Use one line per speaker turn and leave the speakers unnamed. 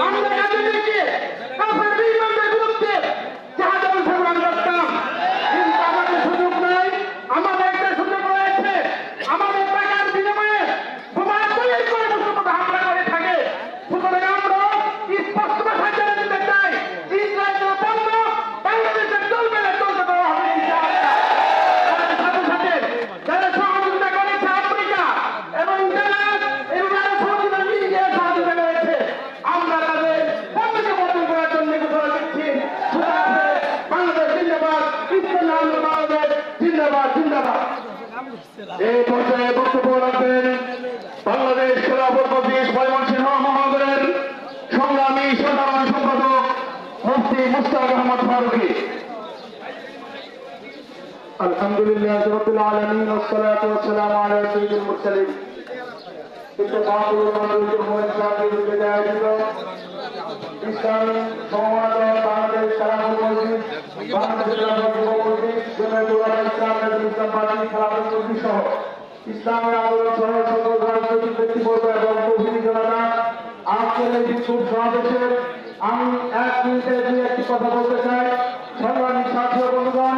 আমরা রাজনীতিকে কাফের বেঈমানদের বিরুদ্ধে জাহাজের সংগ্রাম করতাম, কিন্তু আমাদের সুযোগ নাই। আমাদের একটা সুযোগ রয়েছে, আমাদের টাকার বিনিময়ে বোমা তৈরি করে মুসলমানরা হামলা করে থাকে। সুতরাং আমরা স্পষ্ট ভাষায় জানিয়ে দিতে চাই, ইসরায়েলের পণ্য বাংলাদেশের চলবে না, চলতে দেওয়া হবে ইনশাআল্লাহ। আমাদের সাথে সাথে যারা সহযোগিতা করেছে আফ্রিকা এবং যারা সহযোগিতা ইন্ডিয়া সহযোগিতা করেছে, আমরা তাদের পণ্যকে বর্জন করার জন্য ঘোষণা দিচ্ছি। বাংলাদেশ জিন্দাবাদ, ইসলামী আন্দোলন বাংলাদেশ জিন্দাবাদ, জিন্দাবাদ। এই পর্যায়ে বক্তব্য রাখবেন বাংলাদেশ খেলাফত মজলিস ময়মনসিংহ মহানগরের সংগ্রামী সাধারণ সম্পাদক মুফতি মুশতাক আহমদ ফারুকী। আলহামদুলিল্লাহ রাব্বিল আলামিন ওয়াসসালাতু ওয়াসসালামু আলা সাইয়্যিদিল মুরসালিন। ইসলামী সমাজ বাংলাদেশ খেলাফত মজলিস, বাংলাদেশ খেলাফত মজলিস, সহ ইসলামী আন্দোলন সহ সকল রাজনৈতিক ব্যক্তিবর্গ এবং তৌহিদি জনতা, আজকের এই বিক্ষোভ সমাবেশে আমি 1 মিনিটে 2-1টি কথা বলতে চাই। সংগ্রামী ছাত্র বন্ধুগণ,